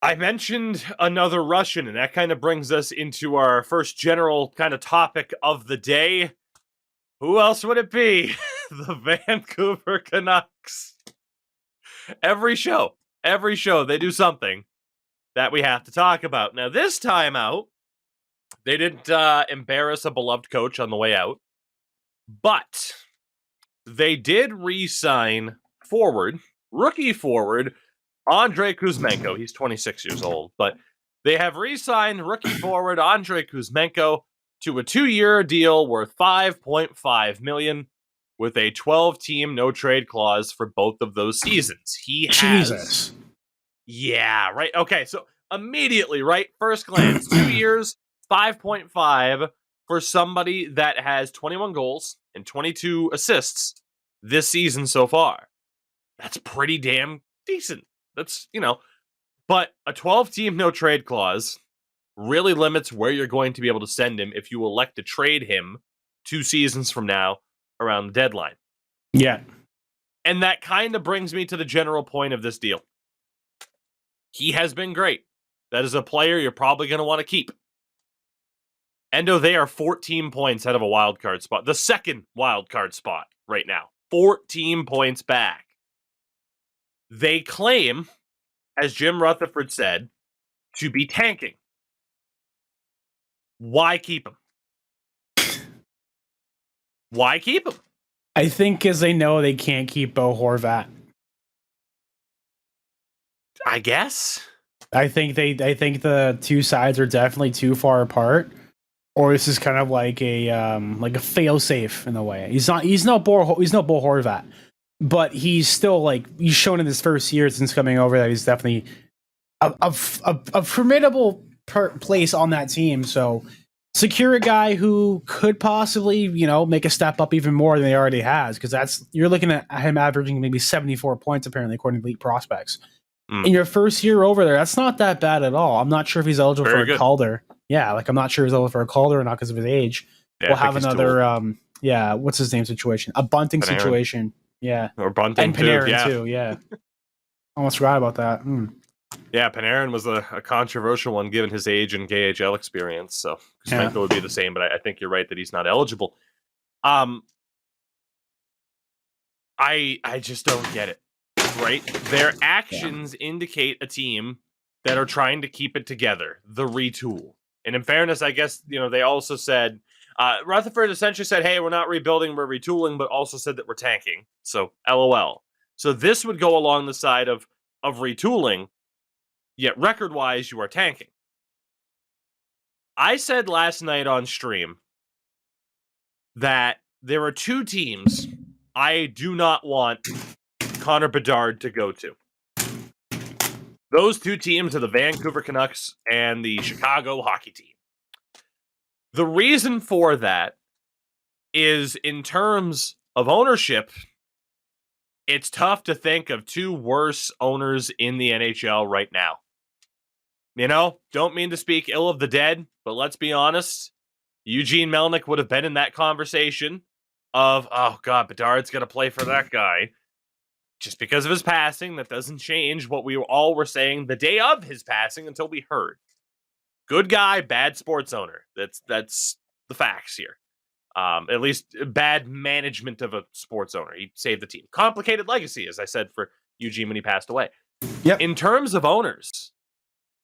I mentioned another Russian, and that kind of brings us into our first general kind of topic of the day. Who else would it be? The Vancouver Canucks. Every show, they do something that we have to talk about. Now, this time out, they didn't embarrass a beloved coach on the way out, but they did re-sign rookie forward, Andrei Kuzmenko. He's 26 years old, but they have re-signed rookie forward Andrei Kuzmenko to a 2-year deal worth $5.5 million with a 12-team no-trade clause for both of those seasons. He has... Jesus. Yeah, right. Okay, so immediately, right, first glance, 2 years, 5.5 for somebody that has 21 goals and 22 assists this season so far. That's pretty damn decent. That's, but a 12-team no-trade clause really limits where you're going to be able to send him if you elect to trade him 2 seasons from now around the deadline. Yeah. And that kind of brings me to the general point of this deal. He has been great. That is a player you're probably going to want to keep. Endo, they are 14 points out of a wild card spot. The second wild card spot right now. 14 points back. They claim, as Jim Rutherford said, to be tanking. Why keep him? Why keep him? I think because they know they can't keep Bo Horvat. I guess. I think the two sides are definitely too far apart, or this is kind of like a fail safe in a way. He's no Bo Horvat, but he's still he's shown in his first year since coming over that he's definitely a formidable place on that team. So secure a guy who could possibly make a step up even more than he already has, because you're looking at him averaging maybe 74 points apparently according to Elite Prospects. In your first year over there, that's not that bad at all. I'm not sure if he's eligible for a Calder. Yeah, I'm not sure he's eligible for a Calder or not because of his age. Yeah, we'll have another, what's his name situation? A Bunting Panarin situation. Yeah. Or Bunting and Panarin too, yeah. Almost forgot about that. Yeah, Panarin was a controversial one given his age and KHL experience, so Kuzmenko would be the same, but I think you're right that he's not eligible. I just don't get it. Right? Their actions indicate a team that are trying to keep it together, the retool. And in fairness, I guess, they also said, Rutherford essentially said, hey, we're not rebuilding, we're retooling, but also said that we're tanking. So, LOL. So this would go along the side of retooling, yet record-wise, you are tanking. I said last night on stream that there are 2 teams I do not want Connor Bedard to go to. Those 2 teams are the Vancouver Canucks and the Chicago hockey team. The reason for that is in terms of ownership, it's tough to think of 2 worse owners in the NHL right now. Don't mean to speak ill of the dead, but let's be honest. Eugene Melnyk would have been in that conversation of, oh God, Bedard's going to play for that guy. Just because of his passing, that doesn't change what we all were saying the day of his passing until we heard. Good guy, bad sports owner. That's the facts here. At least bad management of a sports owner. He saved the team. Complicated legacy, as I said, for Eugene when he passed away. Yep. In terms of owners,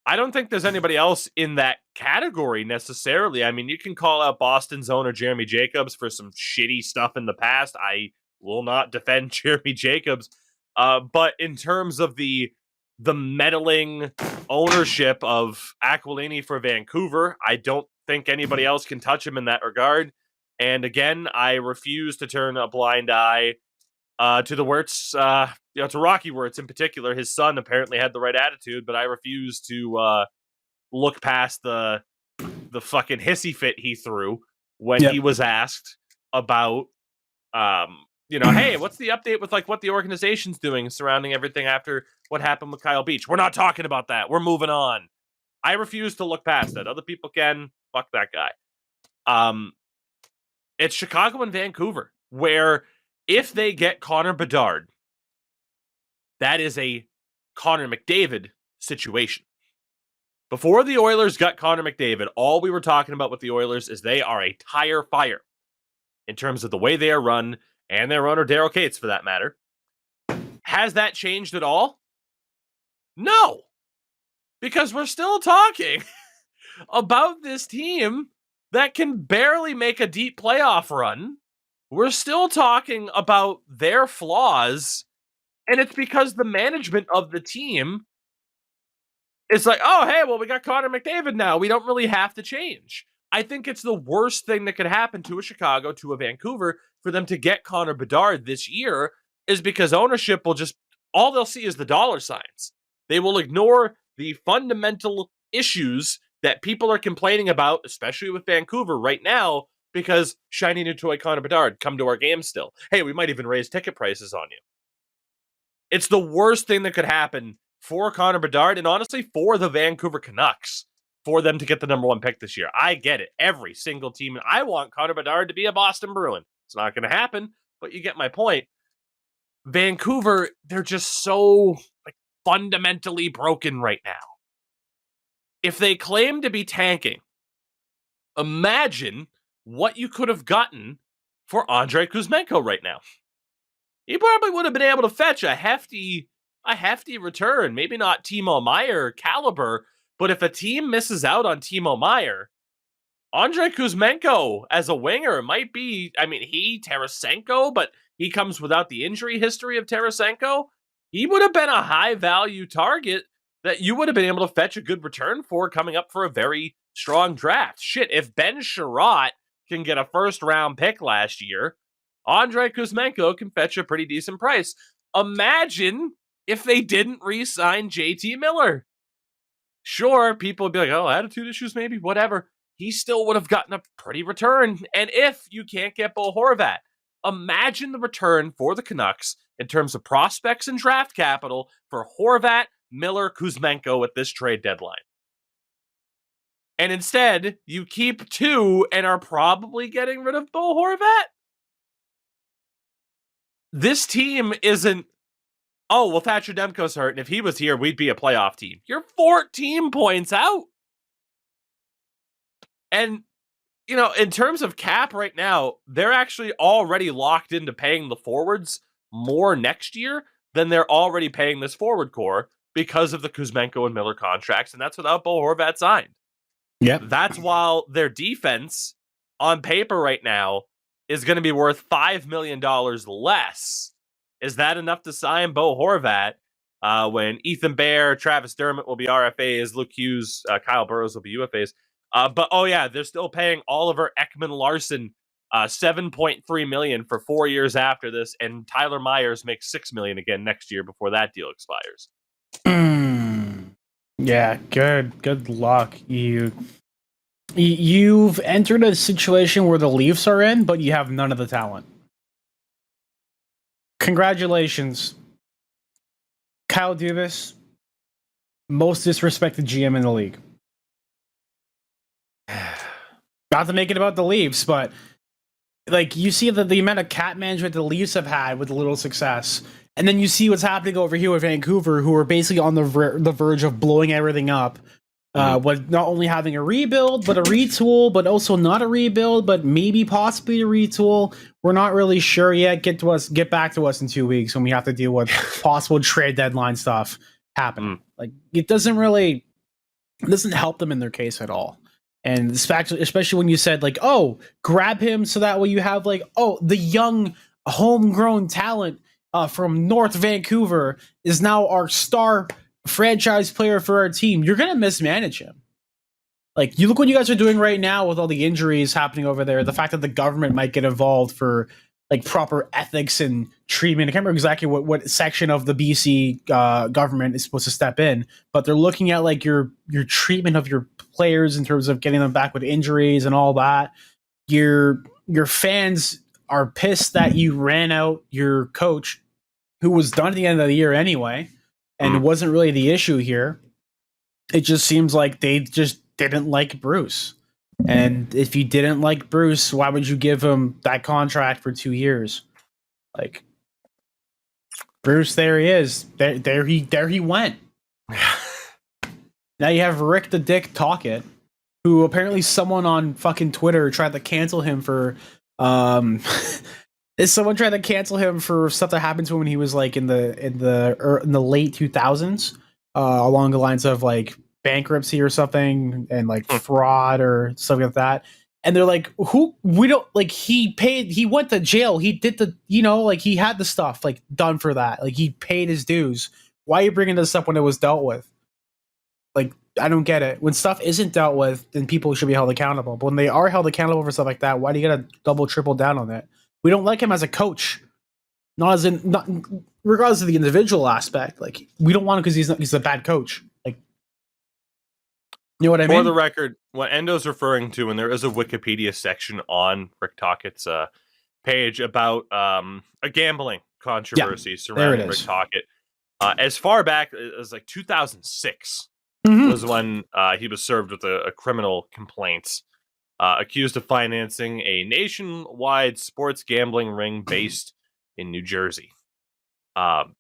I don't think there's anybody else in that category necessarily. I mean, you can call out Boston's owner, Jeremy Jacobs, for some shitty stuff in the past. I will not defend Jeremy Jacobs. But in terms of the meddling ownership of Aquilini for Vancouver, I don't think anybody else can touch him in that regard. And again, I refuse to turn a blind eye to the Wirtz, to Rocky Wirtz in particular. His son apparently had the right attitude, but I refuse to look past the fucking hissy fit he threw when he was asked about hey, what's the update with what the organization's doing surrounding everything after what happened with Kyle Beach? We're not talking about that. We're moving on. I refuse to look past that. Other people can. Fuck that guy. It's Chicago and Vancouver, where if they get Connor Bedard, that is a Connor McDavid situation. Before the Oilers got Connor McDavid, all we were talking about with the Oilers is they are a tire fire in terms of the way they are run, and their owner, Daryl Cates, for that matter. Has that changed at all? No. Because we're still talking about this team that can barely make a deep playoff run. We're still talking about their flaws, and it's because the management of the team is like, oh, hey, well, we got Connor McDavid now. We don't really have to change. I think it's the worst thing that could happen to a Chicago, to a Vancouver, for them to get Connor Bedard this year, is because ownership will just, all they'll see is the dollar signs. They will ignore the fundamental issues that people are complaining about, especially with Vancouver right now, because shiny new toy Connor Bedard, come to our game still. Hey, we might even raise ticket prices on you. It's the worst thing that could happen for Connor Bedard, and honestly, for the Vancouver Canucks, for them to get the number 1 pick this year. I get it. Every single team, and I want Connor Bedard to be a Boston Bruin. It's not going to happen, but you get my point. Vancouver, they're just so fundamentally broken right now. If they claim to be tanking, imagine what you could have gotten for Andrei Kuzmenko right now. He probably would have been able to fetch a hefty return. Maybe not Timo Meier caliber, but if a team misses out on Timo Meier, Andrei Kuzmenko as a winger might be, Tarasenko, but he comes without the injury history of Tarasenko. He would have been a high-value target that you would have been able to fetch a good return for coming up for a very strong draft. Shit, if Ben Sherratt can get a first-round pick last year, Andrei Kuzmenko can fetch a pretty decent price. Imagine if they didn't re-sign JT Miller. Sure, people would be like, oh, attitude issues maybe, whatever. He still would have gotten a pretty return. And if you can't get Bo Horvat, imagine the return for the Canucks in terms of prospects and draft capital for Horvat, Miller, Kuzmenko at this trade deadline. And instead, you keep 2 and are probably getting rid of Bo Horvat? This team isn't, oh, well, Thatcher Demko's hurt, and if he was here, we'd be a playoff team. You're 14 points out. And, in terms of cap right now, they're actually already locked into paying the forwards more next year than they're already paying this forward core because of the Kuzmenko and Miller contracts, and that's without Bo Horvat signed. Yep. That's while their defense on paper right now is going to be worth $5 million less. Is that enough to sign Bo Horvat when Ethan Bear, Travis Dermott will be RFAs, Luke Hughes, Kyle Burrows will be UFAs? But they're still paying Oliver Ekman-Larsson $7.3 million for 4 years after this, and Tyler Myers makes $6 million again next year before that deal expires. Yeah, good luck. You've entered a situation where the Leafs are in, but you have none of the talent. Congratulations, Kyle Dubas, most disrespected GM in the league. Not to make it about the Leafs, but you see the amount of cap management the Leafs have had with little success, and then you see what's happening over here with Vancouver, who are basically on the verge of blowing everything up. With not only having a rebuild, but a retool, but also not a rebuild, but maybe possibly a retool. We're not really sure yet. Get back to us in 2 weeks when we have to deal with possible trade deadline stuff happening. It doesn't help them in their case at all. And especially when you said grab him so that way you have the young homegrown talent from North Vancouver is now our star franchise player for our team. You're going to mismanage him. You look what you guys are doing right now with all the injuries happening over there, the fact that the government might get involved for proper ethics and treatment. I can't remember exactly what section of the BC government is supposed to step in, but they're looking at your treatment of your players in terms of getting them back with injuries and all that. Your fans are pissed that you ran out your coach, who was done at the end of the year anyway, and it wasn't really the issue here. It just seems like they just didn't like Bruce. And if you didn't like Bruce, why would you give him that contract for 2 years? Bruce, there he is. There he went. Now you have Rick the Dick Tocchet, who apparently someone on fucking Twitter tried to cancel him for is someone tried to cancel him for stuff that happened to him when he was like in the late 2000s, along the lines of like bankruptcy or something and like fraud or something like that. And they're like, who we don't like he went to jail. He did like he had the stuff like done for that. Like he paid his dues. Why are you bringing this up when it was dealt with? Like, I don't get it. When stuff isn't dealt with, then people should be held accountable. But when they are held accountable for stuff like that, why do you gotta double, triple down on it? We don't like him as a coach. Not regardless of the individual aspect. Like, we don't want him because he's a bad coach. Like, you know what I mean? For the record, what Endo's referring to, and there is a Wikipedia section on Rick Tocchett's page about a gambling controversy surrounding Rick Tocchet. As far back as like 2006 was when he was served with a criminal complaint, accused of financing a nationwide sports gambling ring based in New Jersey.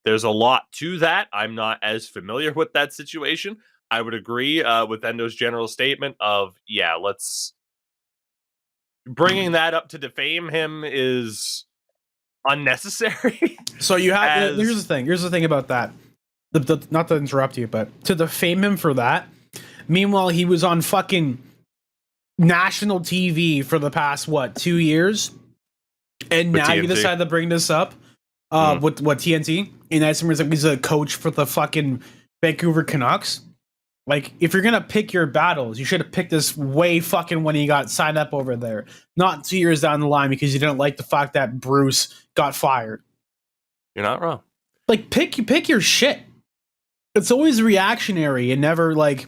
There's a lot to that. I'm not as familiar with that situation. I would agree with Endo's general statement of, let's bringing that up to defame him is unnecessary. So you have here's the thing about that. Not to interrupt you, but to defame him for that. Meanwhile, he was on fucking national TV for the past 2 years, and now TNT. You decide to bring this up with TNT. And that's like he's a coach for the fucking Vancouver Canucks. Like, if you're gonna pick your battles, you should have picked this way fucking when he got signed up over there, not 2 years down the line because you didn't like the fact that Bruce got fired. You're not wrong. Like, pick your shit. It's always reactionary and never like.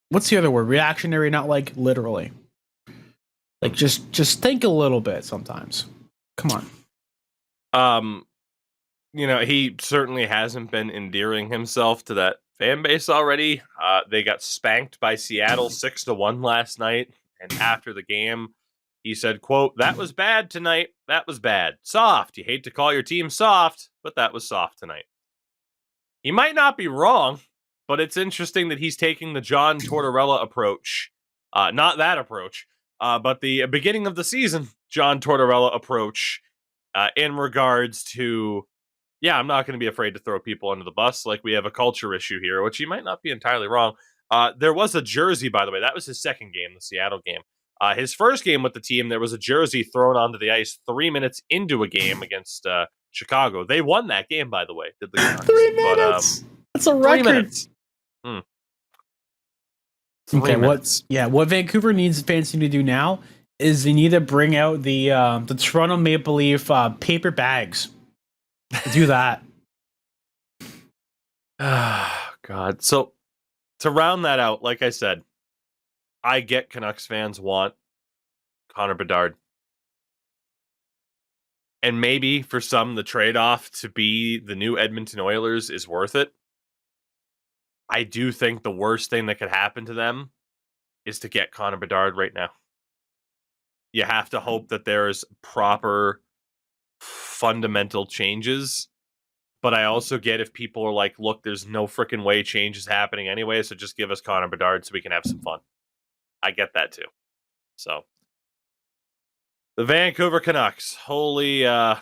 What's the other word? Reactionary, not like literally. Like, just think a little bit sometimes. Come on. He certainly hasn't been endearing himself to that fan base already. They got spanked by Seattle 6-1 last night, and after the game, he said, quote, "That was bad tonight. That was bad. Soft. You hate to call your team soft, but that was soft tonight." He might not be wrong, but it's interesting that he's taking the John Tortorella approach. Not that approach, but the beginning of the season John Tortorella approach in regards to, I'm not going to be afraid to throw people under the bus. Like, we have a culture issue here, which he might not be entirely wrong. There was a jersey, by the way. That was his second game, the Seattle game. His first game with the team, there was a jersey thrown onto the ice 3 minutes into a game against Chicago. They won that game, by the way. Did the Canucks. 3 minutes. That's a record. 3 minutes. Okay, what Vancouver needs fans to do now is they need to bring out the Toronto Maple Leaf paper bags. Do that. God. So to round that out, like I said, I get Canucks fans want Connor Bedard. And maybe for some, the trade-off to be the new Edmonton Oilers is worth it. I do think the worst thing that could happen to them is to get Connor Bedard right now. You have to hope that there's proper fundamental changes. But I also get if people are like, look, there's no freaking way change is happening anyway, so just give us Connor Bedard so we can have some fun. I get that too. So the Vancouver Canucks, holy hell.